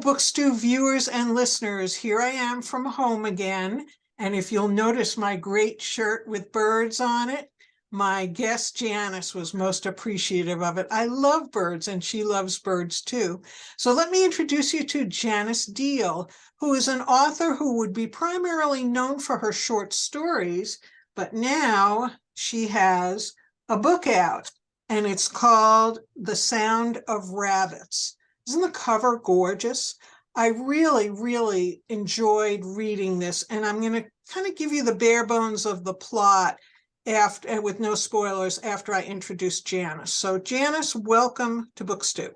Book Stew viewers and listeners. Here I am from home again. And if you'll notice my great shirt with birds on it, my guest Janice was most appreciative of it. I love birds and she loves birds too. So let me introduce you to Janice Deal, who is an author who would be primarily known for her short stories, but now she has a book out and it's called The Sound of Rabbits. Isn't the cover gorgeous? I really, really enjoyed reading this, and I'm going to kind of give you the bare bones of the plot after, with no spoilers, after I introduce Janice. So Janice, welcome to Book Stew.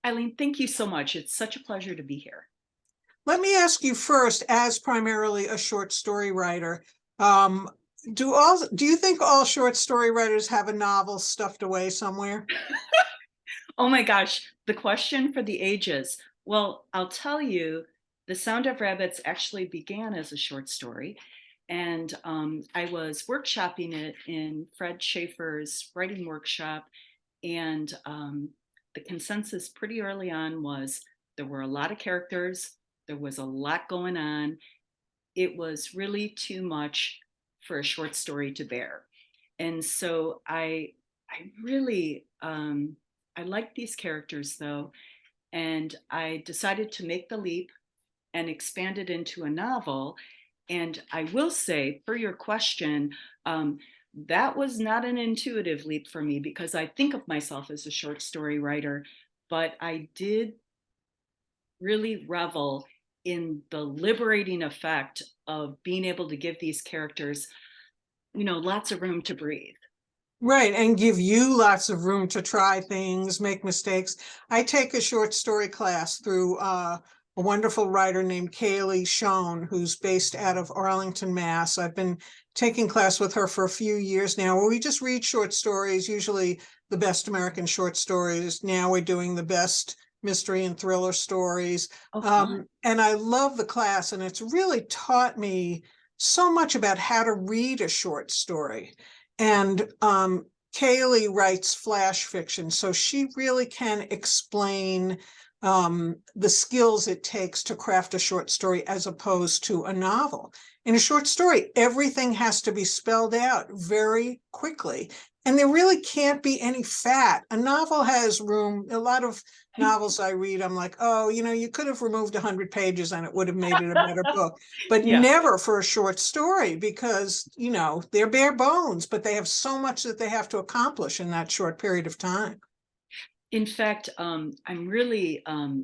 Eileen, thank you so much. It's such a pleasure to be here. Let me ask you first, as primarily a short story writer, do you think all short story writers have a novel stuffed away somewhere? Oh my gosh, the question for the ages. Well, I'll tell you, The Sound of Rabbits actually began as a short story. And I was workshopping it in Fred Schaefer's writing workshop. And the consensus pretty early on was there were a lot of characters, there was a lot going on. It was really too much for a short story to bear. And so I really, I liked these characters though, and I decided to make the leap and expand it into a novel. And I will say, for your question, that was not an intuitive leap for me because I think of myself as a short story writer, but I did really revel in the liberating effect of being able to give these characters, lots of room to breathe. Right, and give you lots of room to try things, make mistakes. I take a short story class through a wonderful writer named Kaylee Schoen, who's based out of Arlington, Mass. I've been taking class with her for a few years now, where we just read short stories, usually the best American short stories. Now we're doing the best mystery and thriller stories. And I love the class, and it's really taught me so much about how to read a short story. And Kaylee writes flash fiction, so she really can explain the skills it takes to craft a short story as opposed to a novel. In a short story, everything has to be spelled out very quickly, and there really can't be any fat. A novel has room. A lot of novels I read, I'm like, oh, you could have removed 100 pages and it would have made it a better book. But Yeah. never for a short story because, they're bare bones, but they have so much that they have to accomplish in that short period of time. In fact, I'm really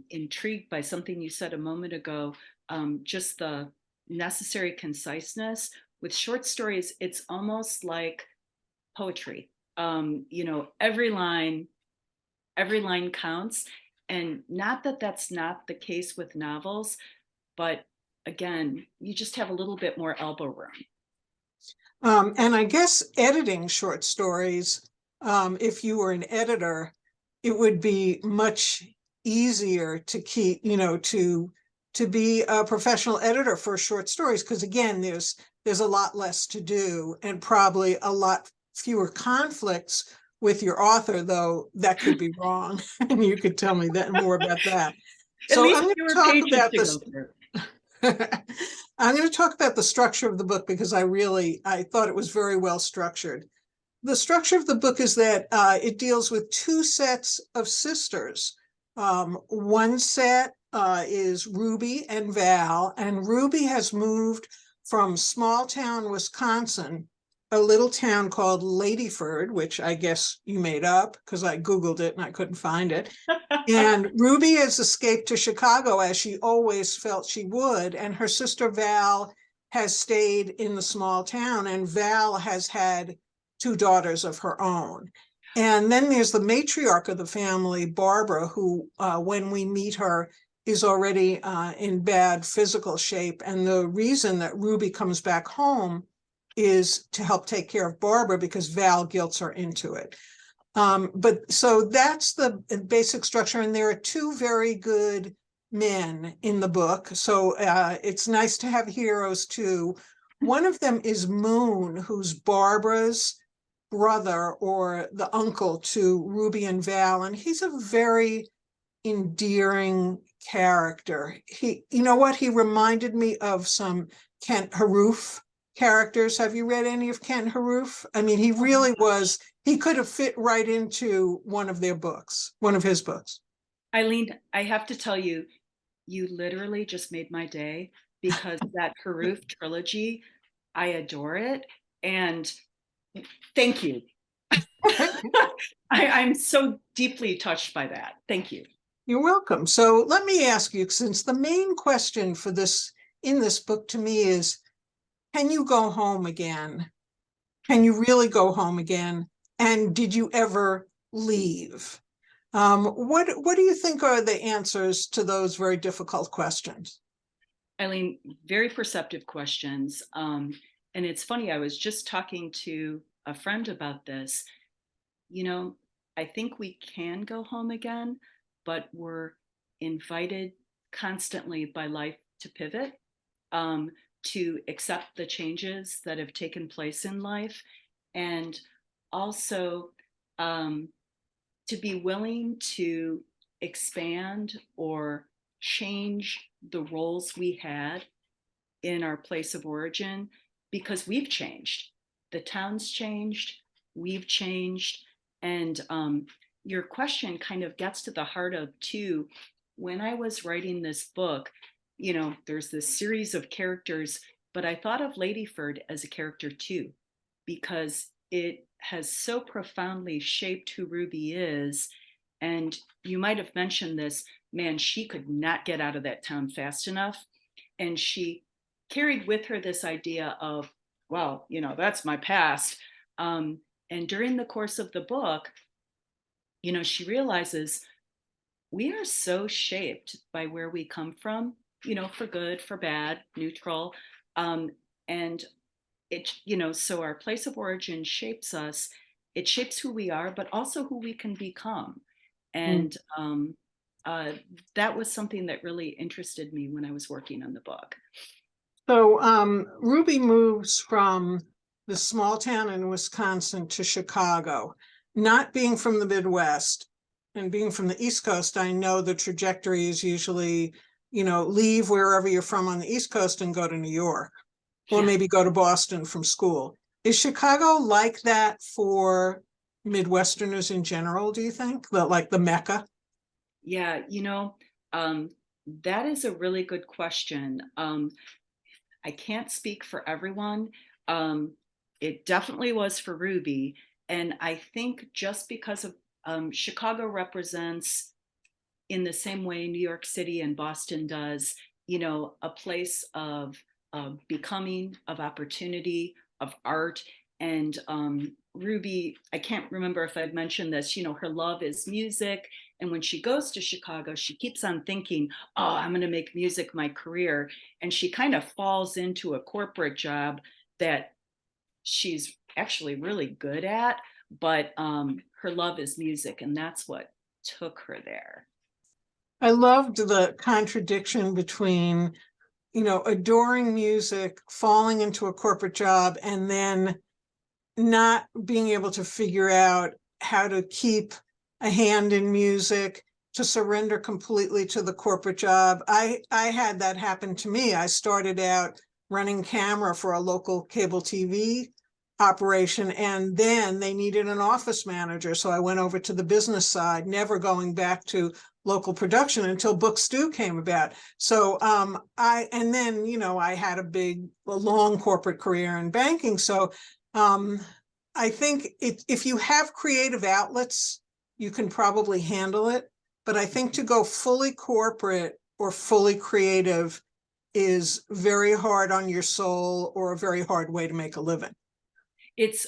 intrigued by something you said a moment ago, just the necessary conciseness. With short stories, it's almost like poetry. Every line counts. And not that that's not the case with novels, but again, you just have a little bit more elbow room. And I guess editing short stories, if you were an editor, it would be much easier to keep, to be a professional editor for short stories, because again, there's a lot less to do and probably a lot fewer conflicts with your author, though that could be wrong. And you could tell me that more about that. At So least I'm going fewer to talk pages about to this. go through. I'm going to talk about the structure of the book because I thought it was very well structured. The structure of the book is that it deals with two sets of sisters. One set is Ruby and Val, and Ruby has moved from small town Wisconsin, a little town called Ladyford, which I guess you made up because I Googled it and I couldn't find it. And Ruby has escaped to Chicago, as she always felt she would, and her sister Val has stayed in the small town, and Val has had two daughters of her own. And then there's the matriarch of the family, Barbara, who, when we meet her, is already in bad physical shape. And the reason that Ruby comes back home is to help take care of Barbara because Val guilts her into it. But so that's the basic structure. And there are two very good men in the book. So it's nice to have heroes too. One of them is Moon, who's Barbara's brother or the uncle to Ruby and Val. And he's a very endearing character. You know what? He reminded me of some Kent Haroof characters. Have you read any of Kent Haroof? I mean, he really was, he could have fit right into one of their books, one of his books. Eileen, I have to tell you, you literally just made my day because that Haroof trilogy, I adore it. And thank you. I'm so deeply touched by that. Thank you. You're welcome. So let me ask you, since the main question for this in this book to me is, can you go home again? Can you really go home again? And did you ever leave? What do you think are the answers to those very difficult questions? Eileen, very perceptive questions. And it's funny, I was just talking to a friend about this. You know, I think we can go home again, but we're invited constantly by life to pivot, to accept the changes that have taken place in life, and also to be willing to expand or change the roles we had in our place of origin because we've changed. The town's changed, we've changed. And your question kind of gets to the heart of, too, when I was writing this book, you know, there's this series of characters, but I thought of Ladyford as a character too, because it has so profoundly shaped who Ruby is. And you might have mentioned this, man, she could not get out of that town fast enough. And she carried with her this idea of, well, you know, that's my past. And during the course of the book, you know, she realizes we are so shaped by where we come from, you know, for good, for bad, neutral. And it, you know, so our place of origin shapes us. It shapes who we are, but also who we can become. And that was something that really interested me when I was working on the book. So Ruby moves from the small town in Wisconsin to Chicago. Not being from the Midwest and being from the East Coast, I know the trajectory is usually, you know, leave wherever you're from on the East Coast and go to New York, or maybe go to Boston from school. Is Chicago like that for Midwesterners in general, do you think? Like the Mecca? Yeah, you know, that is a really good question. I can't speak for everyone. It definitely was for Ruby. And I think just because of Chicago represents, in the same way New York City and Boston does, you know, a place of becoming, of opportunity, of art. And Ruby, I can't remember if I've mentioned this, you know, her love is music. And when she goes to Chicago, she keeps on thinking, oh, I'm going to make music my career. And she kind of falls into a corporate job that she's actually really good at, but her love is music. And that's what took her there. I loved the contradiction between, you know, adoring music, falling into a corporate job, and then not being able to figure out how to keep a hand in music, to surrender completely to the corporate job. I had that happen to me. I started out running camera for a local cable TV operation, and then they needed an office manager. So I went over to the business side, never going back to local production until Book Stew came about. So and then, you know, I had a long corporate career in banking. So I think if you have creative outlets, you can probably handle it. But I think to go fully corporate or fully creative is very hard on your soul, or a very hard way to make a living. It's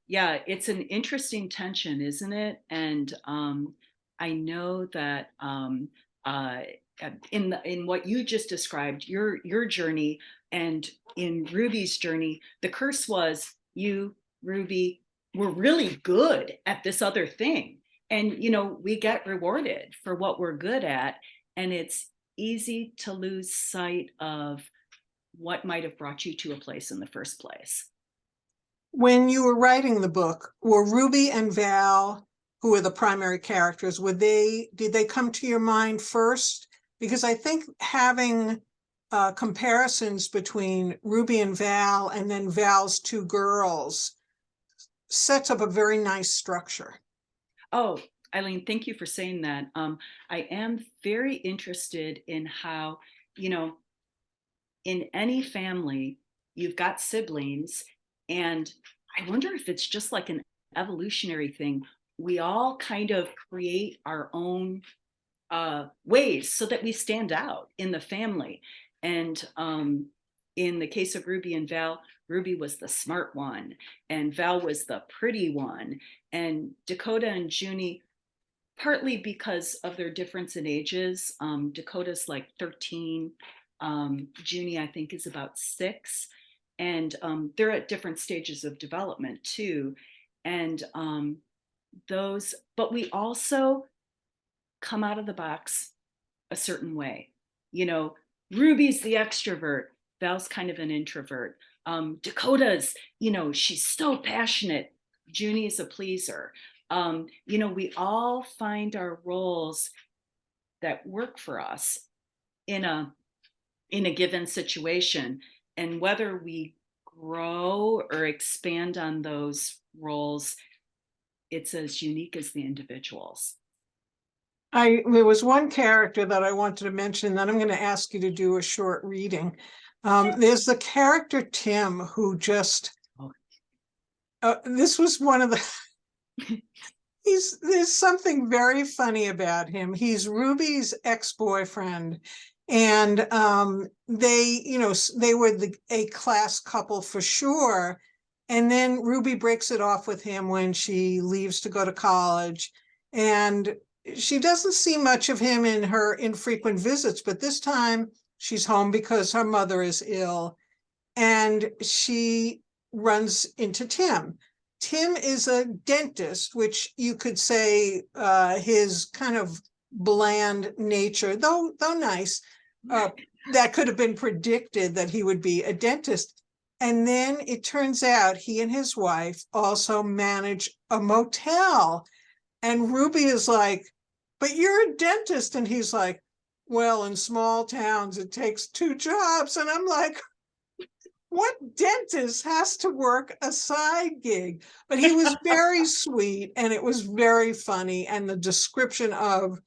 yeah, it's an interesting tension, isn't it? And I know that in what you just described, your journey, and in Ruby's journey, the curse was you, Ruby, were really good at this other thing. And, you know, we get rewarded for what we're good at. And it's easy to lose sight of what might have brought you to a place in the first place. When you were writing the book, were Ruby and Val, who are the primary characters, did they come to your mind first because I think having comparisons between Ruby and Val and then Val's two girls sets up a very nice structure. Oh, Eileen, thank you for saying that. I am very interested in how, you know, in any family, you've got siblings, and I wonder if it's just like an evolutionary thing. We all kind of create our own ways so that we stand out in the family. And in the case of Ruby and Val, Ruby was the smart one, and Val was the pretty one, and Dakota and Junie, partly because of their difference in ages. Dakota's like 13. Junie, I think, is about 6. And they're at different stages of development too. And but we also come out of the box a certain way. You know, Ruby's the extrovert, Val's kind of an introvert. Dakota's, she's so passionate. Junie's a pleaser. We all find our roles that work for us in a given situation, and whether we grow or expand on those roles, it's as unique as the individuals. There was one character that I wanted to mention, then I'm going to ask you to do a short reading. There's the character Tim, who just, this was one of the, there's something very funny about him. He's Ruby's ex-boyfriend, and they were a class couple for sure. And then Ruby breaks it off with him when she leaves to go to college, and she doesn't see much of him in her infrequent visits, but this time she's home because her mother is ill, and she runs into Tim. Tim is a dentist, which you could say his kind of bland nature, though nice, that could have been predicted that he would be a dentist. And then it turns out he and his wife also manage a motel. And Ruby is like, but you're a dentist. And he's like, well, in small towns, it takes 2 jobs. And I'm like, what dentist has to work a side gig? But he was very sweet, and it was very funny. And the description of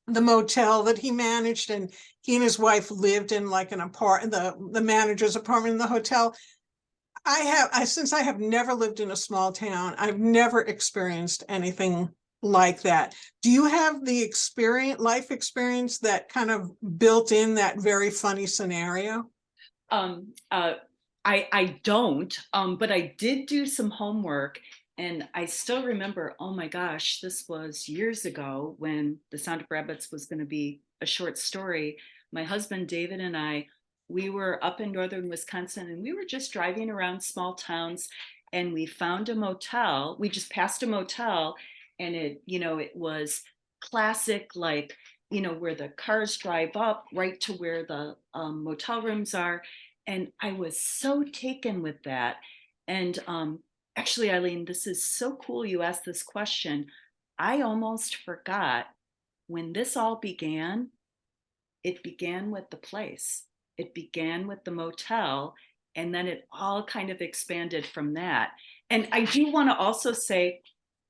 the motel that he managed, and he and his wife lived in like an apartment, the manager's apartment in the hotel. Since I have never lived in a small town, I've never experienced anything like that. Do you have the life experience that kind of built in that very funny scenario? I don't, but I did do some homework, and I still remember, oh my gosh, this was years ago when The Sound of Rabbits was going to be a short story. My husband David and I, we were up in northern Wisconsin, and we were just driving around small towns, and we found a motel. We just passed a motel, and it was classic, like, where the cars drive up right to where the motel rooms are. And I was so taken with that. And actually, Eileen, this is so cool you asked this question. I almost forgot when this all began. It began with the place. It began with the motel, and then it all kind of expanded from that. And I do want to also say,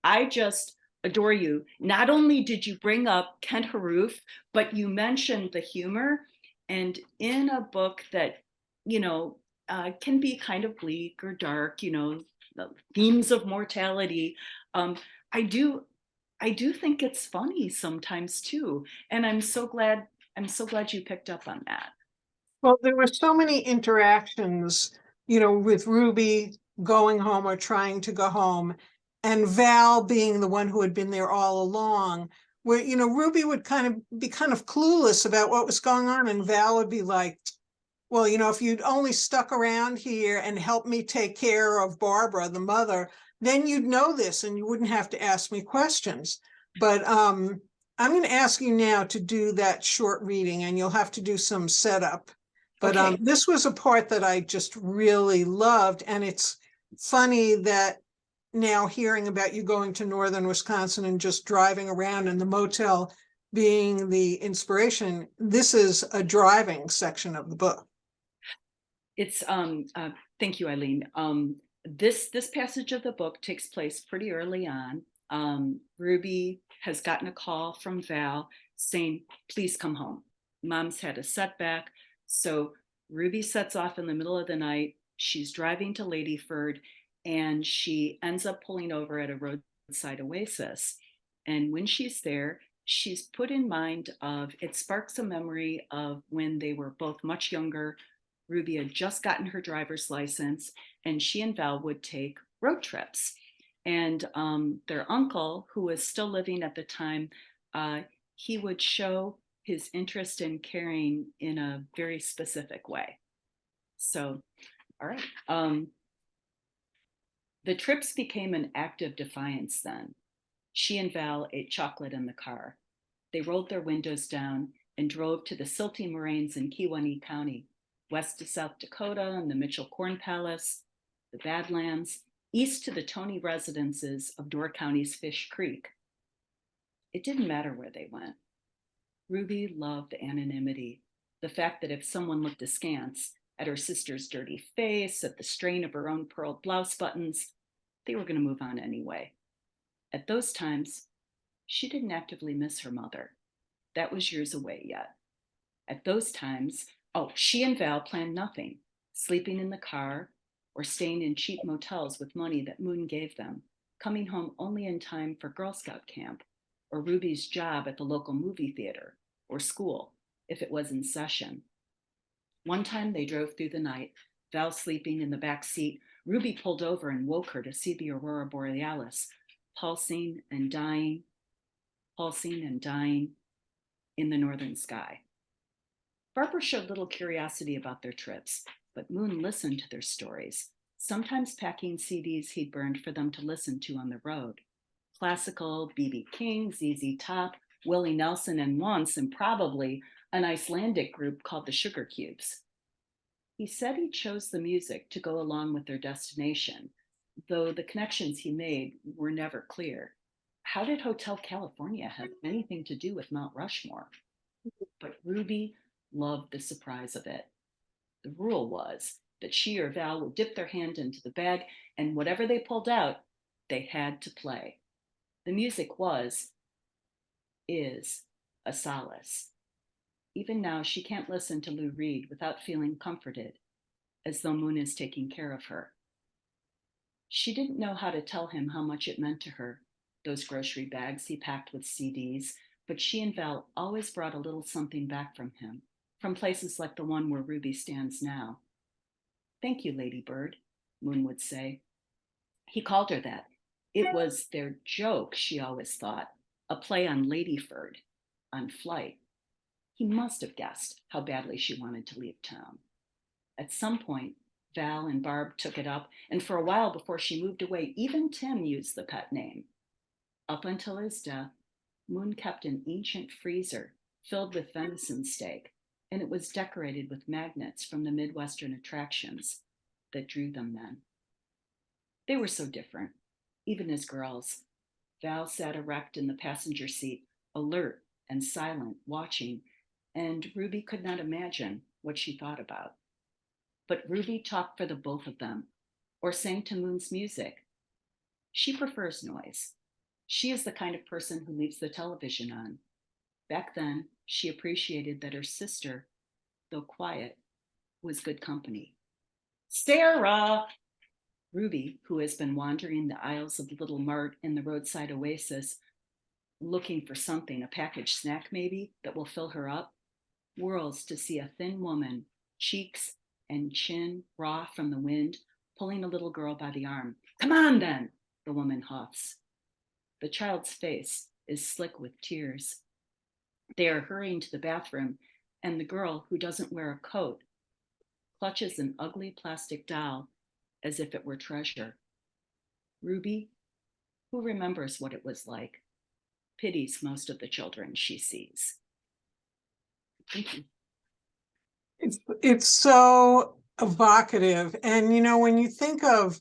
I just adore you. Not only did you bring up Kent Haroof, but you mentioned the humor. And in a book that, can be kind of bleak or dark, the themes of mortality, I do think it's funny sometimes too. And I'm so glad you picked up on that. Well, there were so many interactions, with Ruby going home or trying to go home, and Val being the one who had been there all along, where, Ruby would be kind of clueless about what was going on, and Val would be like, well, if you'd only stuck around here and helped me take care of Barbara, the mother, then you'd know this and you wouldn't have to ask me questions. But I'm going to ask you now to do that short reading, and you'll have to do some setup. But Okay. This was a part that I just really loved. And it's funny that now hearing about you going to northern Wisconsin and just driving around in the motel, being the inspiration, this is a driving section of the book. It's thank you, Eileen. This passage of the book takes place pretty early on. Ruby has gotten a call from Val saying, please come home. Mom's had a setback. So Ruby sets off in the middle of the night. She's driving to Ladyford and she ends up pulling over at a roadside oasis. And when she's there, she's put in mind of, it sparks a memory of when they were both much younger. Ruby had just gotten her driver's license and she and Val would take road trips. And their uncle, who was still living at the time, he would show his interest in caring in a very specific way. So, all right. The trips became an act of defiance then. She and Val ate chocolate in the car. They rolled their windows down and drove to the silty moraines in Kewaunee County, west to South Dakota and the Mitchell Corn Palace, the Badlands, east to the Tony residences of Door County's Fish Creek. It didn't matter where they went. Ruby loved anonymity, the fact that if someone looked askance at her sister's dirty face, at the strain of her own pearl blouse buttons, they were going to move on anyway. At those times, she didn't actively miss her mother. That was years away yet. At those times, she and Val planned nothing, sleeping in the car or staying in cheap motels with money that Moon gave them, coming home only in time for Girl Scout camp or Ruby's job at the local movie theater or school, if it was in session. One time they drove through the night, Val sleeping in the back seat. Ruby pulled over and woke her to see the aurora borealis, pulsing and dying in the northern sky. Barbara showed little curiosity about their trips, but Moon listened to their stories, sometimes packing CDs he'd burned for them to listen to on the road. Classical, B.B. King, ZZ Top, Willie Nelson, and once, and probably, an Icelandic group called the Sugar Cubes. He said he chose the music to go along with their destination, though the connections he made were never clear. How did Hotel California have anything to do with Mount Rushmore? But Ruby loved the surprise of it. The rule was that she or Val would dip their hand into the bag, and whatever they pulled out, they had to play. The music is a solace. Even now, she can't listen to Lou Reed without feeling comforted, as though Moon is taking care of her. She didn't know how to tell him how much it meant to her, those grocery bags he packed with CDs, but she and Val always brought a little something back from him, from places like the one where Ruby stands now. Thank you, Lady Bird, Moon would say. He called her that. It was their joke, she always thought, a play on Ladyford, on flight. He must have guessed how badly she wanted to leave town. At some point, Val and Barb took it up, and for a while before she moved away, even Tim used the pet name. Up until his death, Moon kept an ancient freezer filled with venison steak, and it was decorated with magnets from the Midwestern attractions that drew them then. They were so different, even as girls. Val sat erect in the passenger seat, alert and silent, watching, and Ruby could not imagine what she thought about. But Ruby talked for the both of them, or sang to Moon's music. She prefers noise. She is the kind of person who leaves the television on. Back then, she appreciated that her sister, though quiet, was good company. Sarah! Ruby, who has been wandering the aisles of the little mart in the roadside oasis, looking for something, a packaged snack maybe, that will fill her up, whirls to see a thin woman, cheeks and chin raw from the wind, pulling a little girl by the arm. Come on then, the woman huffs. The child's face is slick with tears. They are hurrying to the bathroom, and the girl, who doesn't wear a coat, clutches an ugly plastic doll as if it were treasure. Ruby, who remembers what it was like, pities most of the children she sees. Thank you. It's so evocative. And, you know, when you think of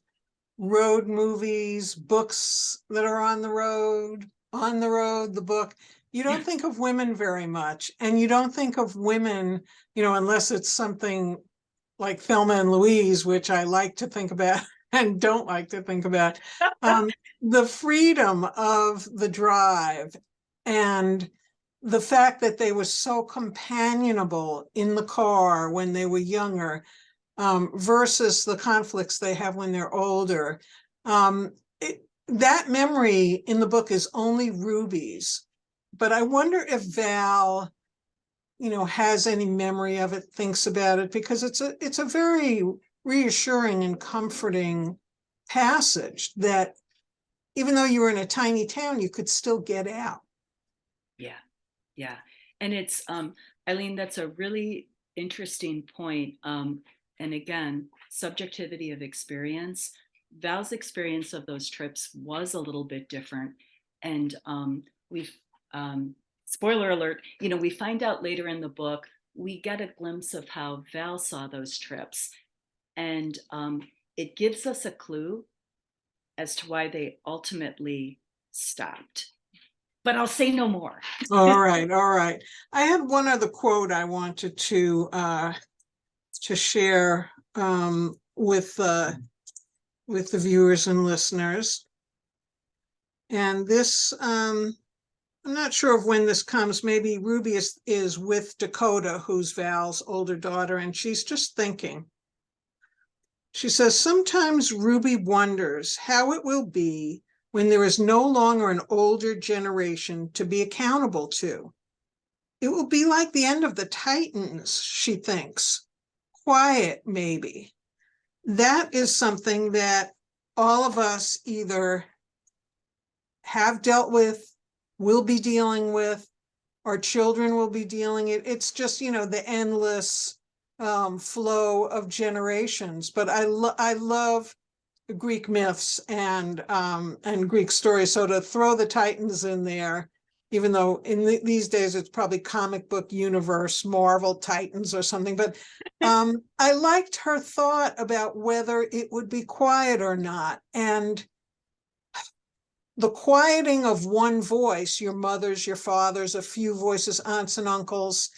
road movies, books that are on the road, the book, you don't think of women very much, and you don't think of women, unless it's something like Thelma and Louise, which I like to think about and don't like to think about. The freedom of the drive and the fact that they were so companionable in the car when they were younger, versus the conflicts they have when they're older. That memory in the book is only Ruby's, but I wonder if Val, has any memory of it, thinks about it, because it's a very reassuring and comforting passage that even though you were in a tiny town, you could still get out. Yeah, yeah. And it's, Eileen, that's a really interesting point. And again, subjectivity of experience. Val's experience of those trips was a little bit different. And we've, spoiler alert, we find out later in the book, we get a glimpse of how Val saw those trips. And it gives us a clue as to why they ultimately stopped. But I'll say no more. All right, all right. I had one other quote I wanted to share with the viewers and listeners. And this, I'm not sure of when this comes. Maybe Ruby is with Dakota, who's Val's older daughter, and she's just thinking. She says, sometimes Ruby wonders how it will be when there is no longer an older generation to be accountable to. It will be like the end of the Titans, she thinks. Quiet, maybe. That is something that all of us either have dealt with, will be dealing with, our children will be dealing it. It's just, the endless flow of generations. But I love Greek myths and Greek stories. So to throw the Titans in there, even though in these days it's probably comic book universe, Marvel Titans or something, but I liked her thought about whether it would be quiet or not. And the quieting of one voice, your mother's, your father's, a few voices, aunts and uncles,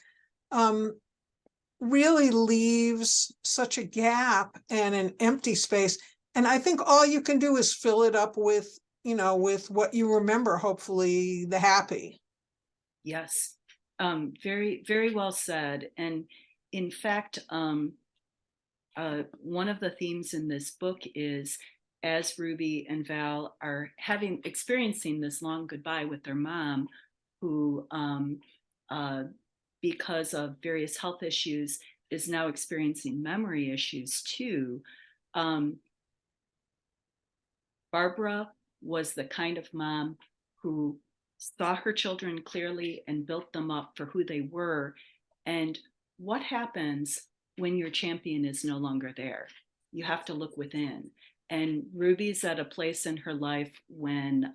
really leaves such a gap and an empty space. And I think all you can do is fill it up with, with what you remember, hopefully the happy. Yes, very, very well said. And in fact, one of the themes in this book is, as Ruby and Val are experiencing this long goodbye with their mom, who, because of various health issues, is now experiencing memory issues too. Barbara was the kind of mom who saw her children clearly and built them up for who they were. And what happens when your champion is no longer there? You have to look within. And Ruby's at a place in her life when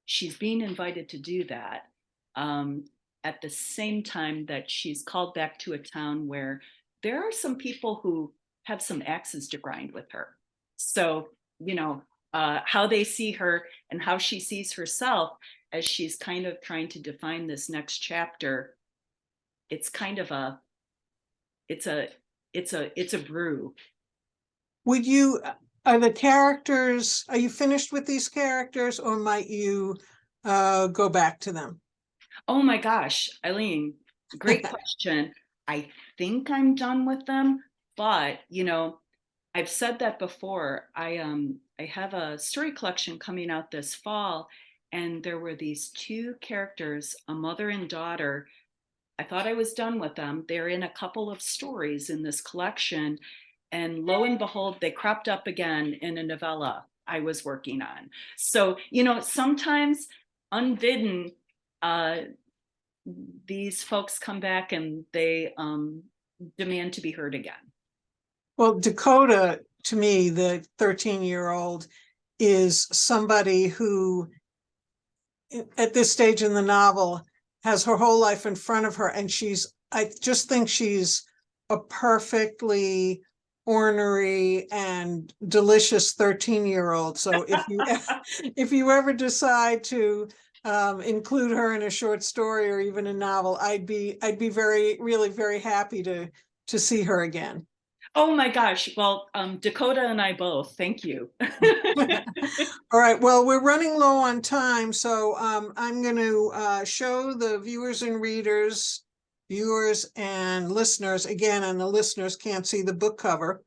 she's being invited to do that, at the same time that she's called back to a town where there are some people who have some axes to grind with her. So, how they see her and how she sees herself as she's kind of trying to define this next chapter, it's kind of it's a brew. Are you finished with these characters, or might you go back to them? Oh my gosh, Eileen, great question. I think I'm done with them, but I've said that before. I have a story collection coming out this fall, and there were these two characters, a mother and daughter. I thought I was done with them. They're in a couple of stories in this collection, and lo and behold, they cropped up again in a novella I was working on. So, sometimes unbidden, these folks come back and they demand to be heard again. Well, Dakota, to me, the 13-year-old, is somebody who, at this stage in the novel, has her whole life in front of her. And I just think she's a perfectly ornery and delicious 13-year-old. So if you ever decide to include her in a short story or even a novel, I'd be really very happy to see her again. Oh my gosh. Well, Dakota and I both. Thank you. All right, well, we're running low on time, so I'm going to show the viewers and listeners again, and the listeners can't see the book cover.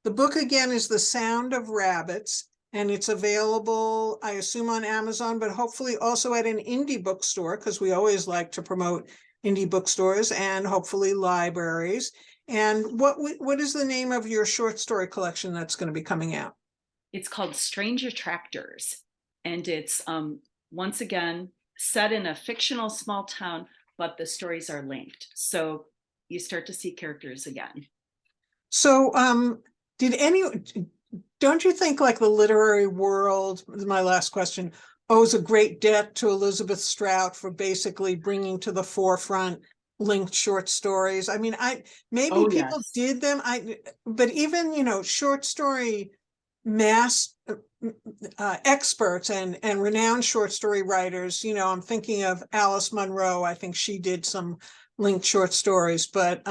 The book again is The Sound of Rabbits, and it's available, I assume, on Amazon, but hopefully also at an indie bookstore, because we always like to promote indie bookstores, and hopefully libraries. And what is the name of your short story collection that's going to be coming out? It's called Strange Attractors, and it's once again set in a fictional small town, but the stories are linked. So you start to see characters again. So, don't you think like the literary world, my last question, owes a great debt to Elizabeth Strout for basically bringing to the forefront linked short stories? I mean, maybe Oh, people yes. did them, but even, short story mass experts and renowned short story writers, I'm thinking of Alice Munro. I think she did some linked short stories, but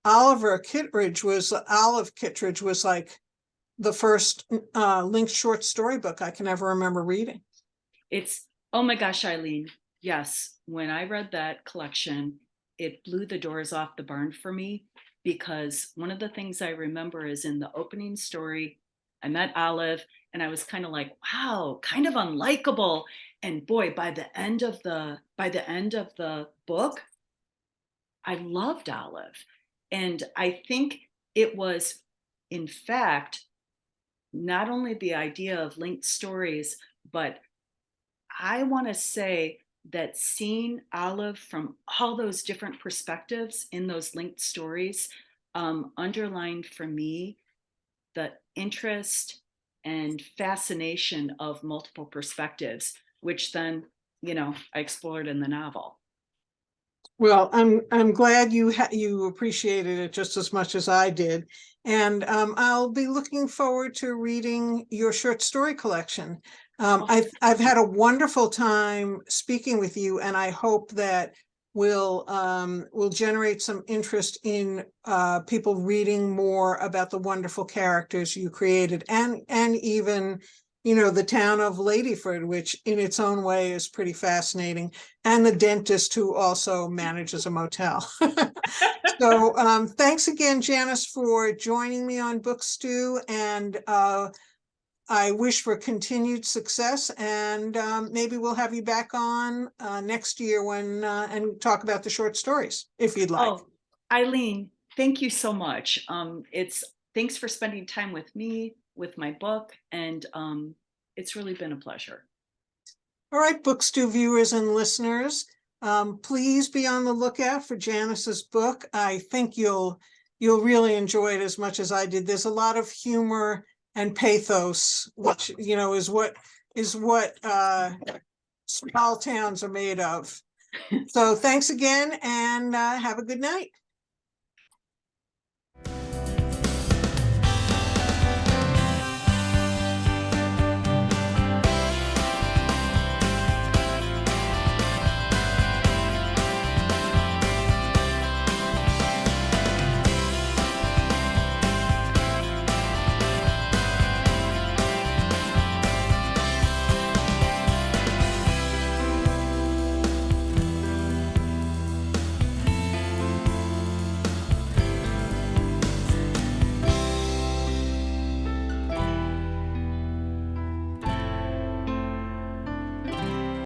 Olive Kittredge was like the first linked short story book I can ever remember reading. It's, oh my gosh, Eileen. Yes. When I read that collection, it blew the doors off the barn for me, because one of the things I remember is in the opening story, I met Olive and I was kind of like, wow, kind of unlikable. And boy, by the end of the book, I loved Olive. And I think it was, in fact, not only the idea of linked stories, but I want to say that seeing Olive from all those different perspectives in those linked stories underlined for me the interest and fascination of multiple perspectives, which then, I explored in the novel. Well, I'm glad you appreciated it just as much as I did, and I'll be looking forward to reading your short story collection. I've had a wonderful time speaking with you, and I hope that will generate some interest in people reading more about the wonderful characters you created, and even the town of Ladyford, which in its own way is pretty fascinating, and the dentist who also manages a motel. So thanks again, Janice, for joining me on Book Stew, and I wish for continued success, and maybe we'll have you back on next year and talk about the short stories, if you'd like. Oh, Eileen, thank you so much. Thanks for spending time with me, with my book, and it's really been a pleasure. All right, Book Stew viewers and listeners, please be on the lookout for Janice's book. I think you'll really enjoy it as much as I did. There's a lot of humor and pathos, which is what small towns are made of. So thanks again, and have a good night.